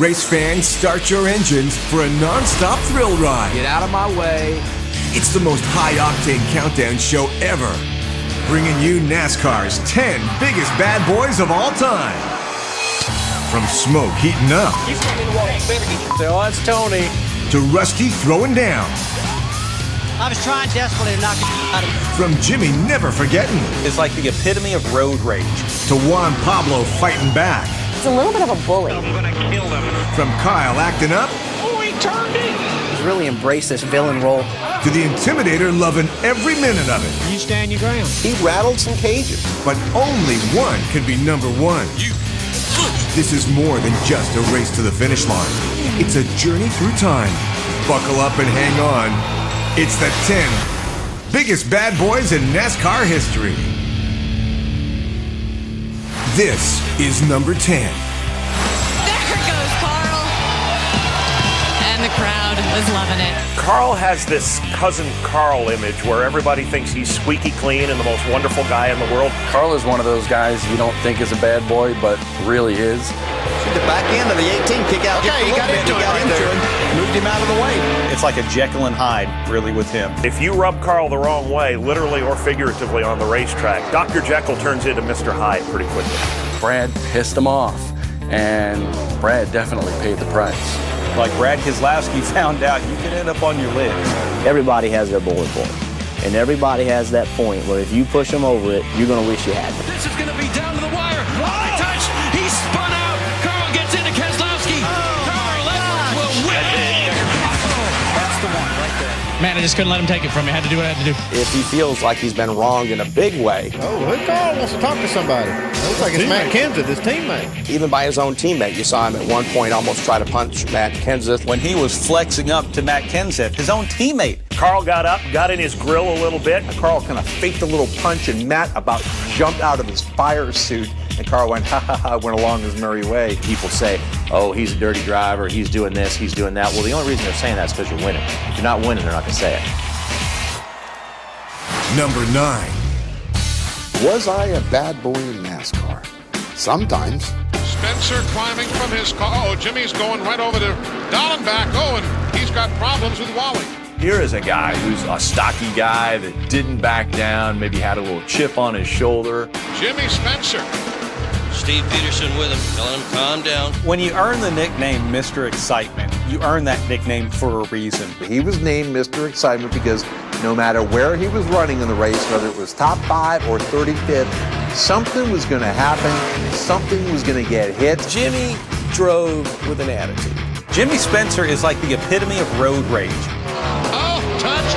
Race fans, start your engines for a non-stop thrill ride. Get out of my way. It's the most high-octane countdown show ever. Bringing you NASCAR's 10 biggest bad boys of all time. From Smoke heating up. Oh, that's Tony. To Rusty throwing down. I was trying desperately to knock it out of him. From Jimmy never forgetting. It's like the epitome of road rage. To Juan Pablo fighting back. He's a little bit of a bully. I'm gonna kill them. From Kyle acting up. Oh, he turned it. He's really embraced this villain role. To the Intimidator loving every minute of it. You stand your ground. He rattled some cages. But only one can be number one. This is more than just a race to the finish line. It's a journey through time. Buckle up and hang on. It's the 10 biggest bad boys in NASCAR history. This is number 10. There goes Carl. And the crowd is loving it. Carl has this cousin Carl image where everybody thinks he's squeaky clean and the most wonderful guy in the world. Carl is one of those guys you don't think is a bad boy, but really is. The back end of the 18 kick out. Okay, he got into it right there. Moved him out of the way. It's like a Jekyll and Hyde, really, with him. If you rub Carl the wrong way, literally or figuratively on the racetrack, Dr. Jekyll turns into Mr. Hyde pretty quickly. Brad pissed him off, and Brad definitely paid the price. Like Brad Keselowski found out, you can end up on your lids. Everybody has their bullet point. And everybody has that point where if you push them over it, you're going to wish you had them. This is gonna be down to the wire. High touch. He spun out. Carl gets into Keselowski. Carl Edwards will win. That's the one right there. Man, I just couldn't let him take it from me. I had to do what I had to do. If he feels like he's been wronged in a big way. Oh, look, Carl wants to talk to somebody. Looks like it's Matt Kenseth, his teammate. Even by his own teammate. You saw him at one point almost try to punch Matt Kenseth. When he was flexing up to Matt Kenseth, his own teammate. Carl got up, got in his grill a little bit. Carl kind of faked a little punch, and Matt about jumped out of his fire suit. And Carl went, ha ha ha, went along his merry way. People say, oh, he's a dirty driver, he's doing this, he's doing that. Well, the only reason they're saying that is because you're winning. If you're not winning, they're not going to say it. Number 9. Was I a bad boy in NASCAR? Sometimes. Spencer climbing from his car. Oh, Jimmy's going right over to Dallenbach. Oh, and he's got problems with Wally. Here is a guy who's a stocky guy that didn't back down, maybe had a little chip on his shoulder. Jimmy Spencer. Steve Peterson with him, telling him calm down. When you earn the nickname Mr. Excitement, you earn that nickname for a reason. He was named Mr. Excitement because no matter where he was running in the race, whether it was top 5 or 35th, something was going to happen, something was going to get hit. Jimmy drove with an attitude. Jimmy Spencer is like the epitome of road rage. Oh, touch.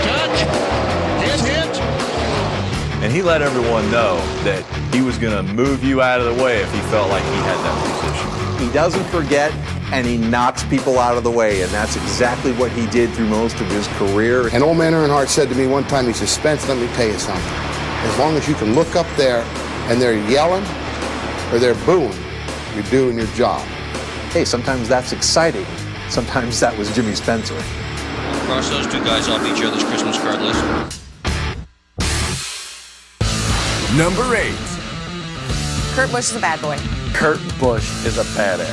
Hit. And he let everyone know that he was going to move you out of the way if he felt like he had that position. He doesn't forget, and he knocks people out of the way, and that's exactly what he did through most of his career. And old man Earnhardt said to me one time, he says, Spence, let me tell you something. As long as you can look up there and they're yelling or they're booing, you're doing your job. Hey, sometimes that's exciting. Sometimes that was Jimmy Spencer. Cross those two guys off each other's Christmas card list. Number 8. Kurt Busch is a bad boy. Kurt Busch is a badass.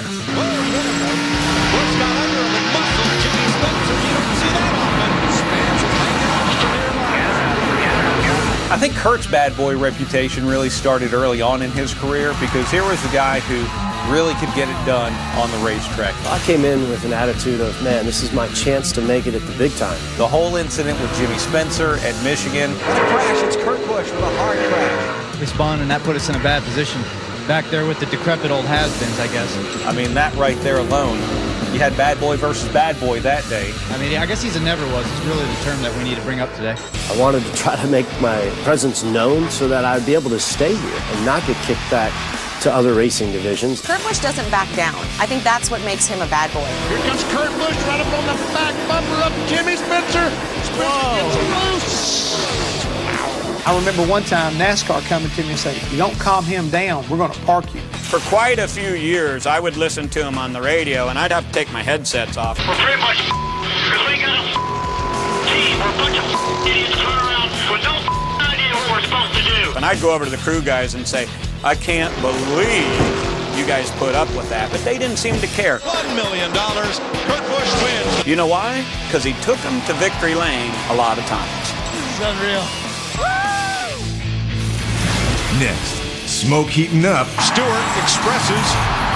I think Kurt's bad boy reputation really started early on in his career because here was a guy who really could get it done on the racetrack. I came in with an attitude of, man, this is my chance to make it at the big time. The whole incident with Jimmy Spencer at Michigan. It's a crash. It's Kurt Busch with a hard crash. Respond, and that put us in a bad position. Back there with the decrepit old has-beens, I guess. I mean, that right there alone. You had bad boy versus bad boy that day. I mean, I guess he's a never was. It's really the term that we need to bring up today. I wanted to try to make my presence known so that I'd be able to stay here and not get kicked back to other racing divisions. Kurt Busch doesn't back down. I think that's what makes him a bad boy. Here comes Kurt Busch right up on the back bumper of Jimmy Spencer. Spencer gets loose. I remember one time NASCAR coming to me and saying, if you don't calm him down, we're going to park you. For quite a few years, I would listen to him on the radio, and I'd have to take my headsets off. We're pretty much because we got a team. We're a bunch of idiots running around with no idea what we're supposed to do. And I'd go over to the crew guys and say, I can't believe you guys put up with that, but they didn't seem to care. $1 million. Kurt Busch wins. You know why? Because he took them to victory lane a lot of times. This is unreal. Next, smoke heating up. Stewart expresses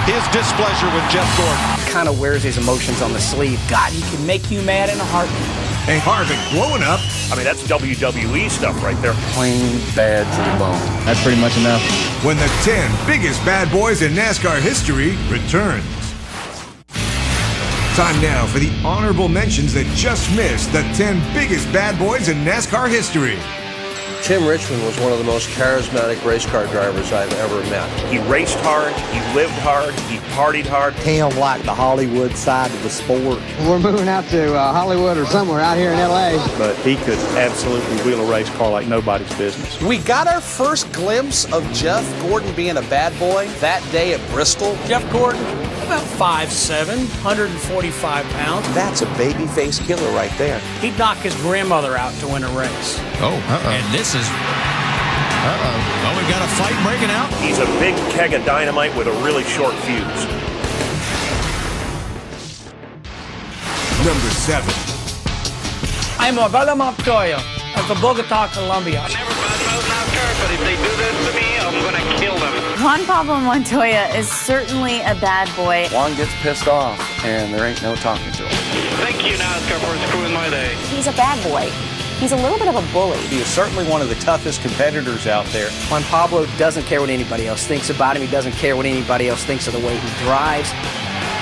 his displeasure with Jeff Gordon. Kind of wears his emotions on the sleeve. God, he can make you mad in a heartbeat. And Harvick blowing up. I mean, that's WWE stuff right there. Plain bad to the bone. That's pretty much enough. When the 10 biggest bad boys in NASCAR history returns. Time now for the honorable mentions that just missed the 10 biggest bad boys in NASCAR history. Tim Richmond was one of the most charismatic race car drivers I've ever met. He raced hard, he lived hard, he partied hard. Him like the Hollywood side of the sport. We're moving out to Hollywood or somewhere out here in L.A. But he could absolutely wheel a race car like nobody's business. We got our first glimpse of Jeff Gordon being a bad boy that day at Bristol. Jeff Gordon, about 5'7", 145 pounds. That's a babyface killer right there. He'd knock his grandmother out to win a race. And this is... Well, we've got a fight breaking out. He's a big keg of dynamite with a really short fuse. Number 7. I'm Abela Montoya of Bogota, Colombia. I never badmouth NASCAR, but if they do this to me, I'm going to kill them. Juan Pablo Montoya is certainly a bad boy. Juan gets pissed off, and there ain't no talking to him. Thank you, NASCAR, for screwing my day. He's a bad boy. He's a little bit of a bully. He is certainly one of the toughest competitors out there. Juan Pablo doesn't care what anybody else thinks about him. He doesn't care what anybody else thinks of the way he drives.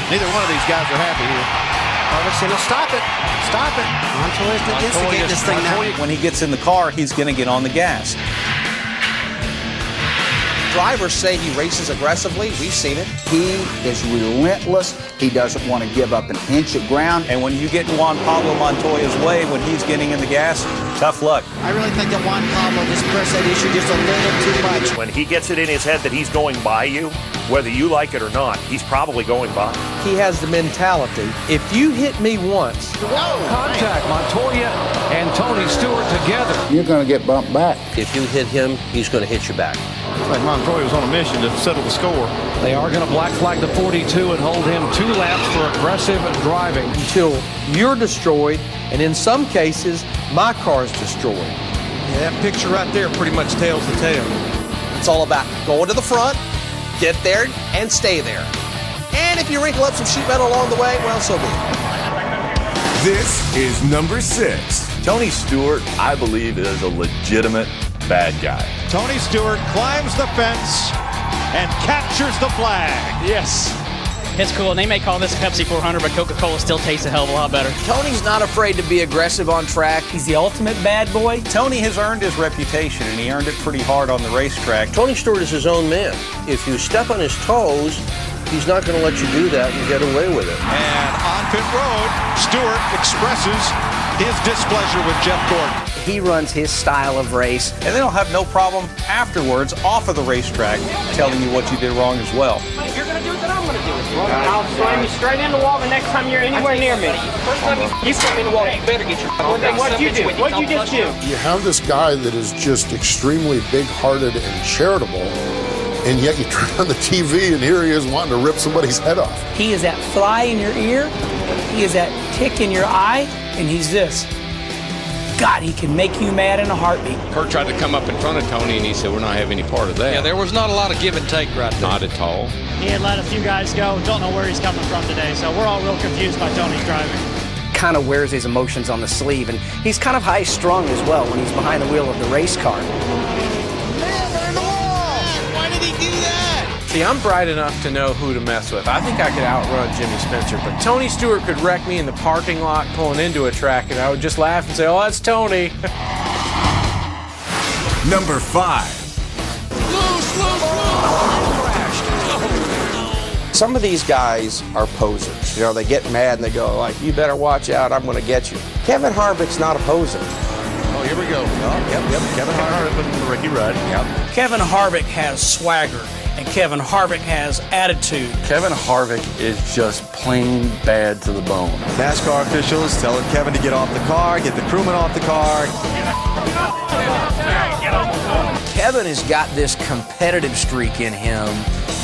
Neither one of these guys are happy here. Harvick, stop it. Stop it. Montoya's to instigate this thing now. When he gets in the car, he's going to get on the gas. Drivers say he races aggressively. We've seen it. He is relentless. He doesn't want to give up an inch of ground. And when you get in Juan Pablo Montoya's way, when he's getting in the gas, tough luck. I really think that Juan Pablo just pressed that issue just a little too much. When he gets it in his head that he's going by you, whether you like it or not, he's probably going by. He has the mentality, if you hit me once... Contact Montoya and Tony Stewart together. You're going to get bumped back. If you hit him, he's going to hit you back. Looks like Montoya was on a mission to settle the score. They are going to black flag the 42 and hold him 2 laps for aggressive driving. Until you're destroyed, and in some cases, my car's destroyed. Yeah, that picture right there pretty much tells the tale. It's all about going to the front, get there, and stay there. And if you wrinkle up some sheet metal along the way, well, so be it. This is number 6. Tony Stewart, I believe, is a legitimate bad guy. Tony Stewart climbs the fence and captures the flag. Yes. It's cool. And they may call this Pepsi 400, but Coca-Cola still tastes a hell of a lot better. Tony's not afraid to be aggressive on track. He's the ultimate bad boy. Tony has earned his reputation, and he earned it pretty hard on the racetrack. Tony Stewart is his own man. If you step on his toes, he's not going to let you do that and get away with it. And on pit road, Stewart expresses his displeasure with Jeff Gordon. He runs his style of race. And they don't have no problem afterwards, off of the racetrack, telling you what you did wrong as well. If you're going to do it, then I'm going to do it. I'll slam you straight in the wall the next time you're anywhere near me. First time you slam me in the wall, you better get your... What'd you do? What'd you just do? You have this guy that is just extremely big-hearted and charitable, and yet you turn on the TV and here he is wanting to rip somebody's head off. He is that fly in your ear. He is that tick in your eye. And he's this. God, he can make you mad in a heartbeat. Kurt tried to come up in front of Tony, and he said, we're not having any part of that. Yeah, there was not a lot of give and take right there. Not at all. He had let a few guys go. Don't know where he's coming from today, so we're all real confused by Tony's driving. Kind of wears his emotions on the sleeve, and he's kind of high-strung as well when he's behind the wheel of the race car. Why did he do that? See, I'm bright enough to know who to mess with. I think I could outrun Jimmy Spencer, but Tony Stewart could wreck me in the parking lot pulling into a track, and I would just laugh and say, oh, that's Tony. Number 5. Some of these guys are posers. You know, they get mad and they go like, you better watch out, I'm going to get you. Kevin Harvick's not a poser. Oh, here we go. Yep. Kevin Harvick. Ricky Rudd. Yep. Kevin Harvick has swagger, and Kevin Harvick has attitude. Kevin Harvick is just plain bad to the bone. NASCAR officials telling Kevin to get off the car, get the crewman off the car. Kevin has got this competitive streak in him,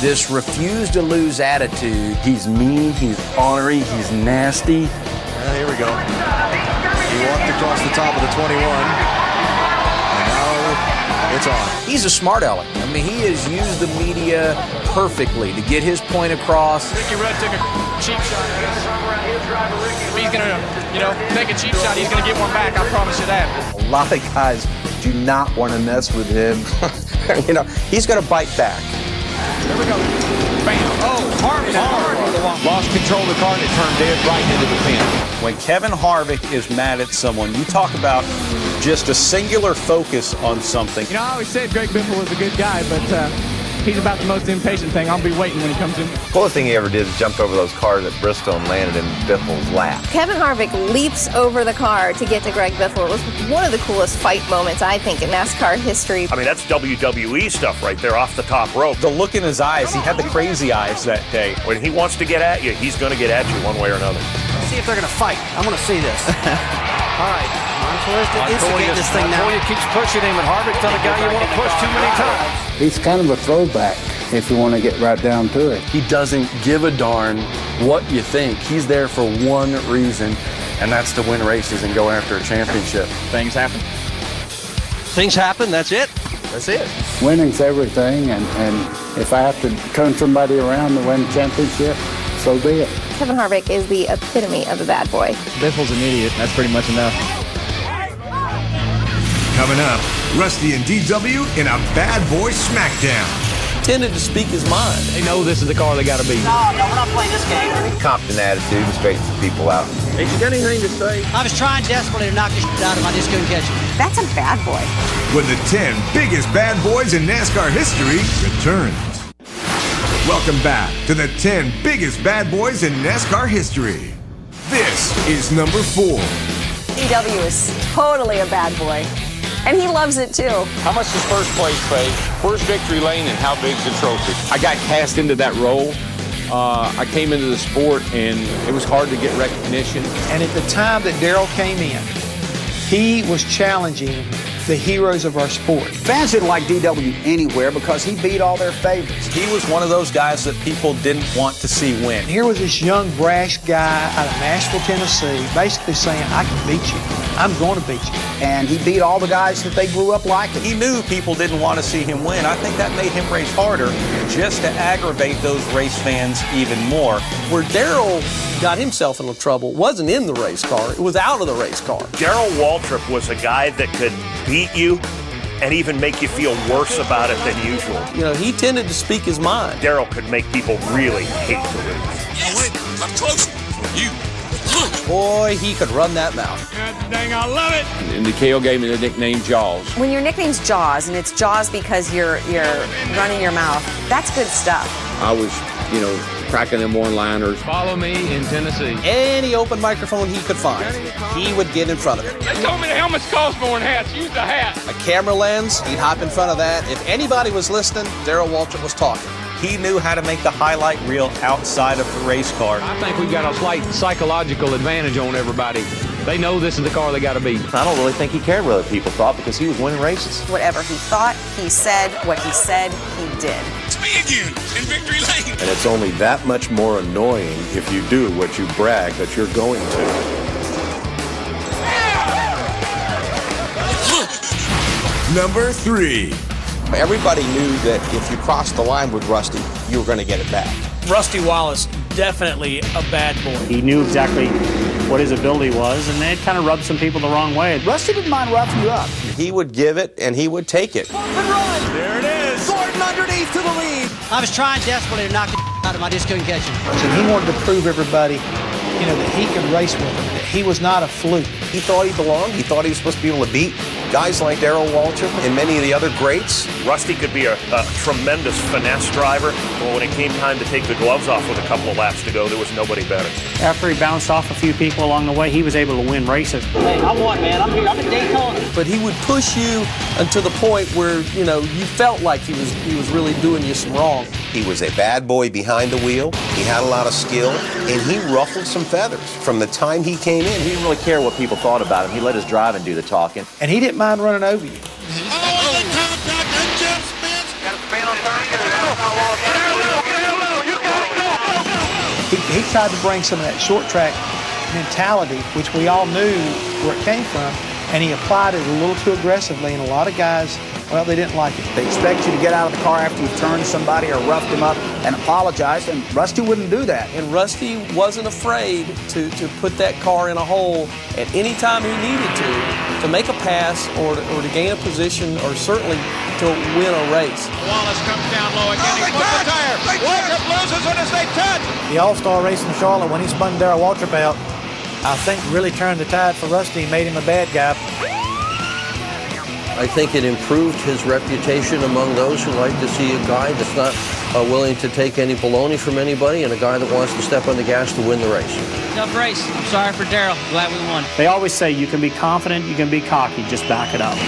this refuse to lose attitude. He's mean, he's ornery, he's nasty. Here we go. He walked across the top of the 21. And now it's on. He's a smart aleck. I mean, he has used the media perfectly to get his point across. Ricky Rudd took a cheap shot. If he's going to, take a cheap shot, he's going to get one back. I promise you that. A lot of guys do not want to mess with him. He's going to bite back. There we go. Bam. Oh, Harvick. Lost control of the car and it turned dead right into the pin. When Kevin Harvick is mad at someone, you talk about just a singular focus on something. I always said Greg Biffle was a good guy, but he's about the most impatient thing. I'll be waiting when he comes in. Coolest thing he ever did is jumped over those cars at Bristol and landed in Biffle's lap. Kevin Harvick leaps over the car to get to Greg Biffle. It was one of the coolest fight moments, I think, in NASCAR history. I mean, that's WWE stuff right there off the top rope. The look in his eyes, he had the crazy eyes that day. When he wants to get at you, he's going to get at you one way or another. Let's see if they're going to fight. I want to see this. All right. Montoya's to instigate this thing now. Montoya keeps pushing him, and Harvick's not a guy you want to push too many times. He's kind of a throwback, if you want to get right down to it. He doesn't give a darn what you think. He's there for one reason, and that's to win races and go after a championship. Things happen. Things happen, that's it. That's it. Winning's everything, and if I have to turn somebody around to win a championship, so be it. Kevin Harvick is the epitome of a bad boy. Biffle's an idiot. That's pretty much enough. Coming up, Rusty and DW in a Bad Boy Smackdown. Tended to speak his mind. They know this is the car they got to beat. No, we're not playing this game. Compton attitude and straightens the people out. Hey, you got anything to say? I was trying desperately to knock the shit out of him. I just couldn't catch him. That's a bad boy. When the 10 biggest bad boys in NASCAR history returns. Welcome back to the 10 biggest bad boys in NASCAR history. This is number 4. DW is totally a bad boy. And he loves it too. How much does first place pay? Where's victory lane and how big's the trophy? I got cast into that role. I came into the sport and it was hard to get recognition. And at the time that Darrell came in, he was challenging the heroes of our sport. Fans didn't like DW anywhere because he beat all their favorites. He was one of those guys that people didn't want to see win. Here was this young, brash guy out of Nashville, Tennessee, basically saying, I can beat you. I'm going to beat you. And he beat all the guys that they grew up liking. He knew people didn't want to see him win. I think that made him race harder just to aggravate those race fans even more. Where Darrell got himself into trouble wasn't in the race car. It was out of the race car. Darrell Waltrip was a guy that could beat you and even make you feel worse about it than usual. He tended to speak his mind. Darrell could make people really hate to lose. Yes, I'm close for you. Boy, he could run that mouth. God dang, I love it. And DeKale gave me the nickname Jaws. When your nickname's Jaws, and it's Jaws because you're running your mouth, that's good stuff. I was, cracking them one-liners. Follow me in Tennessee. Any open microphone he could find, he would get in front of it. They told me the helmets cost more than hats. Use the hat. A camera lens, he'd hop in front of that. If anybody was listening, Darrell Waltrip was talking. He knew how to make the highlight reel outside of the race car. I think we've got a slight psychological advantage on everybody. They know this is the car they got to beat. I don't really think he cared what other people thought because he was winning races. Whatever he thought, he said. What he said, he did. It's me again in victory lane. And it's only that much more annoying if you do what you brag that you're going to. Number 3. Everybody knew that if you crossed the line with Rusty, you were going to get it back. Rusty Wallace, definitely a bad boy. He knew exactly what his ability was, and it kind of rubbed some people the wrong way. Rusty didn't mind roughing you up. He would give it, and he would take it. There it is. Gordon underneath to the lead. I was trying desperately to knock the out of him. I just couldn't catch him. And he wanted to prove everybody, that he could race with him, that he was not a fluke. He thought he belonged. He thought he was supposed to be able to beat guys like Darrell Waltrip and many of the other greats. Rusty could be a tremendous finesse driver, but when it came time to take the gloves off with a couple of laps to go, there was nobody better. After he bounced off a few people along the way, he was able to win races. Hey, I won, man. I'm here. I'm in Daytona. But he would push you until the point where, you felt like he was really doing you some wrong. He was a bad boy behind the wheel. He had a lot of skill, and he ruffled some feathers. From the time he came in, He didn't really care what people thought about him. He let his driving do the talking. And he didn't mind running over you. Oh, the contact, and He tried to bring some of that short track mentality, which we all knew where it came from, and he applied it a little too aggressively, and a lot of guys, well, they didn't like it. They expect you to get out of the car after you've turned somebody or roughed him up and apologize, and Rusty wouldn't do that. And Rusty wasn't afraid to put that car in a hole at any time he needed to make a pass or to gain a position or certainly to win a race. Wallace comes down low again. He puts the tire. Waltrip loses it as they touch. The All-Star race in Charlotte, when he spun Darrell Waltrip out, I think really turned the tide for Rusty and made him a bad guy. I think it improved his reputation among those who like to see a guy that's not willing to take any baloney from anybody and a guy that wants to step on the gas to win the race. Tough race. I'm sorry for Darrell. Glad we won. They always say you can be confident, you can be cocky, just back it up.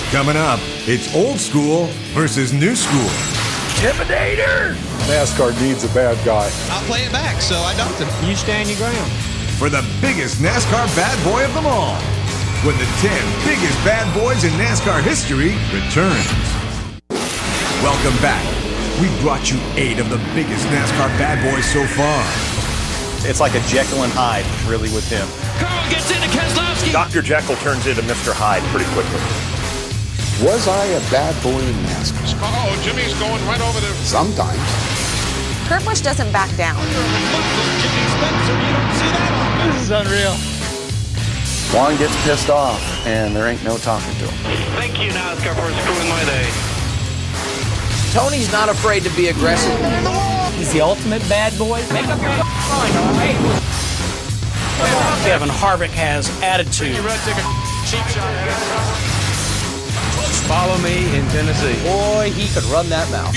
Coming up, it's old school versus new school. Intimidator! NASCAR needs a bad guy. I'll play it back, so I dumped him. You stand your ground. For the biggest NASCAR bad boy of them all. When the 10 biggest bad boys in NASCAR history returns. Welcome back. We brought you 8 of the biggest NASCAR bad boys so far. It's like a Jekyll and Hyde, really, with him. Carl gets into Keselowski. Dr. Jekyll turns into Mr. Hyde pretty quickly. Was I a bad boy in NASCAR? Oh, Jimmy's going right over there. Sometimes. Kurt Busch doesn't back down. Jimmy Spencer, you don't see that often. This is unreal. Juan gets pissed off, and there ain't no talking to him. Thank you, NASCAR, for screwing my day. Tony's not afraid to be aggressive. He's the ultimate bad boy. Make up your mind, all right? Kevin Harvick has attitude. Cheap shot. Follow me in Tennessee. Boy, he could run that mouth.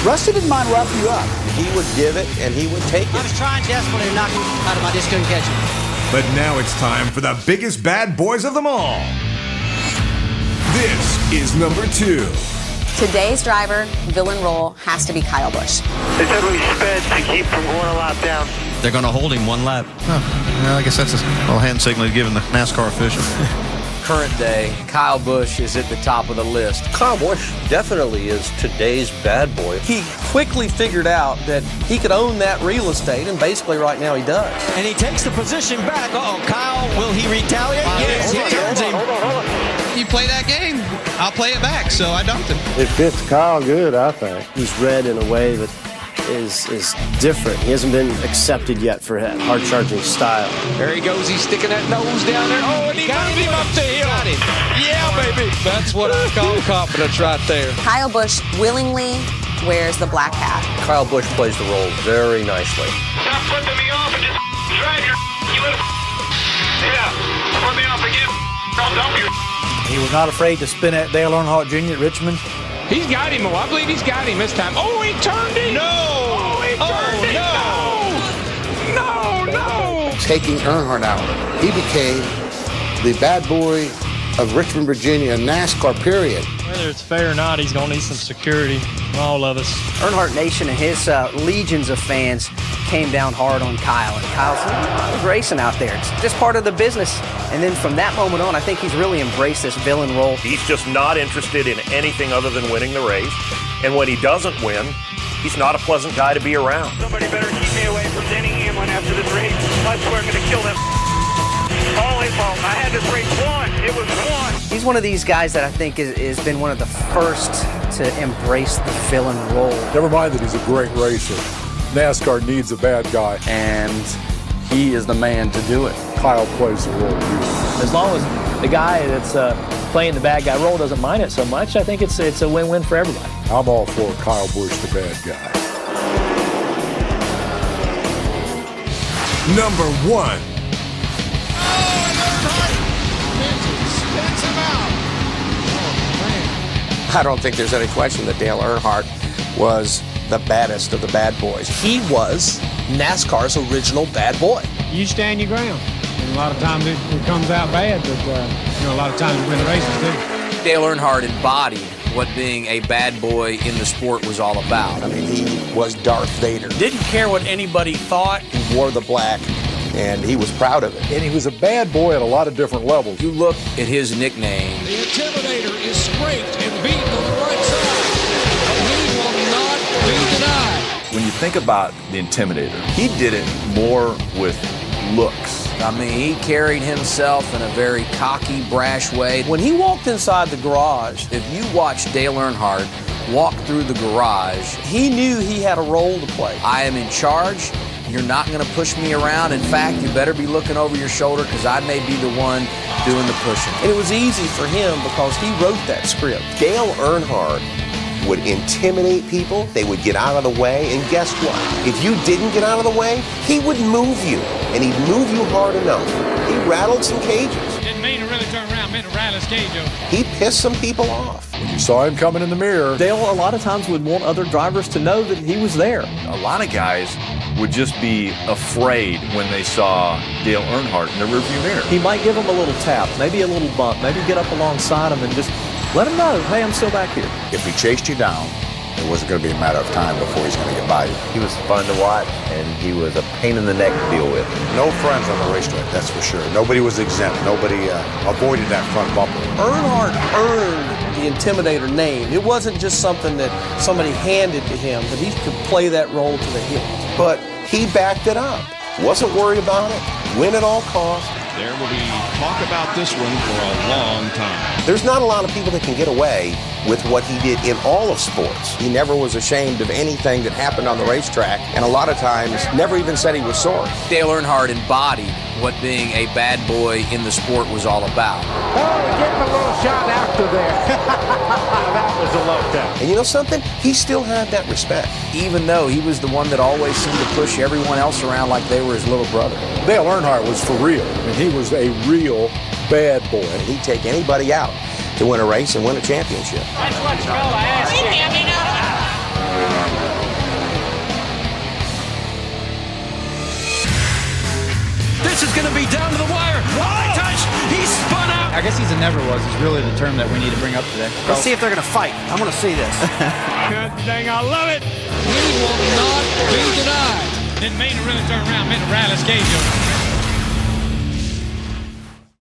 Rusty didn't mind roughing you up. He would give it, and he would take I it. was trying desperately to knock him out of my just couldn't catch him. But now it's time for the biggest bad boys of them all. This is number 2. Today's driver, villain role, has to be Kyle Busch. They said we sped to keep from going a lap down. They're going to hold him one lap. Well, I guess that's a little hand signal given the NASCAR official. Current day, Kyle Busch is at the top of the list. Kyle Busch definitely is today's bad boy. He quickly figured out that he could own that real estate, and basically right now he does. And he takes the position back. Uh-oh, Kyle, will he retaliate? Yes, he turns him. You play that game, I'll play it back, so I dumped him. It fits Kyle good, I think. He's read in a way that is different. He hasn't been accepted yet for that hard-charging style. There he goes. He's sticking that nose down there. Oh, and he got him up the hill. Got him. Yeah, baby. That's what I call confidence right there. Kyle Busch willingly wears the black hat. Kyle Busch plays the role very nicely. Stop flipping me off and just drive your you little yeah. Flip me off again. I'll dump you. He was not afraid to spin at Dale Earnhardt Jr. at Richmond. He's got him. I believe he's got him this time. Oh, he turned him. No. Oh, he turned him. No. Taking Earnhardt out, he became the bad boy of Richmond, Virginia, NASCAR, period. Whether it's fair or not, he's going to need some security from all of us. Earnhardt Nation and his legions of fans came down hard on Kyle. And Kyle's racing out there. It's just part of the business. And then from that moment on, I think he's really embraced this villain role. He's just not interested in anything other than winning the race. And when he doesn't win, he's not a pleasant guy to be around. Somebody better keep me away from Denny Hamlin after this race. I swear I'm going to kill them. All his fault. I had this race won. It was won. He's one of these guys that I think has been one of the first to embrace the villain role. Never mind that he's a great racer. NASCAR needs a bad guy. And he is the man to do it. Kyle plays the role. As long as the guy that's playing the bad guy role doesn't mind it so much, I think it's a win-win for everybody. I'm all for Kyle Busch, the bad guy. Number 1. I don't think there's any question that Dale Earnhardt was the baddest of the bad boys. He was NASCAR's original bad boy. You stand your ground. And a lot of times it comes out bad, but a lot of times we win the races too. Dale Earnhardt embodied what being a bad boy in the sport was all about. I mean, he was Darth Vader. Didn't care what anybody thought. He wore the black, and he was proud of it. And he was a bad boy at a lot of different levels. You look at his nickname. The Intimidator is scraped and beaten on the right side. But he will not be denied. When you Think about the Intimidator. He did it more with looks. I mean, he carried himself in a very cocky, brash way. When he walked inside the garage, If you watch Dale Earnhardt walk through the garage, he knew he had a role to play. I am in charge. You're not going to push me around. In fact, you better be looking over your shoulder because I may be the one doing the pushing. And it was easy for him because he wrote that script. Dale Earnhardt would intimidate people. They would get out of the way. And guess what? If you didn't get out of the way, he would move you. And he'd move you hard enough. He rattled some cages. Didn't mean to really turn around, meant to rattle his cage over. He pissed some people off. When you saw him coming in the mirror. Dale a lot of times would want other drivers to know that he was there. A lot of guys would just be afraid when they saw Dale Earnhardt in the rearview mirror. He might give him a little tap, maybe a little bump, maybe get up alongside him and just let him know, hey, I'm still back here. If he chased you down, it wasn't going to be a matter of time before he's going to get by you. He was fun to watch, and he was a pain in the neck to deal with. No friends on the racetrack, that's for sure. Nobody was exempt. Nobody avoided that front bumper. Earnhardt earned the Intimidator name. It wasn't just something that somebody handed to him, but he could play that role to the hilt. But he backed it up. Wasn't worried about it. Win at all costs. There will be talk about this one for a long time. There's not a lot of people that can get away with what he did in all of sports. He never was ashamed of anything that happened on the racetrack, and a lot of times never even said he was sorry. Dale Earnhardt embodied what being a bad boy in the sport was all about. Oh, getting a little shot after there. That was a low down. And you know something? He still had that respect. Even though he was the one that always seemed to push everyone else around like they were his little brother. Dale Earnhardt was for real. I mean, he was a real bad boy. And he'd take anybody out to win a race and win a championship. That's what fella asked you. This is going to be down to the wire. High touch. He spun out. I guess he's a never was. Is really the term that we need to bring up today. Let's see if they're going to fight. I want to see this. God dang, I love it. He will not be denied. Didn't mean to really turn around, meant to rattle his cage over.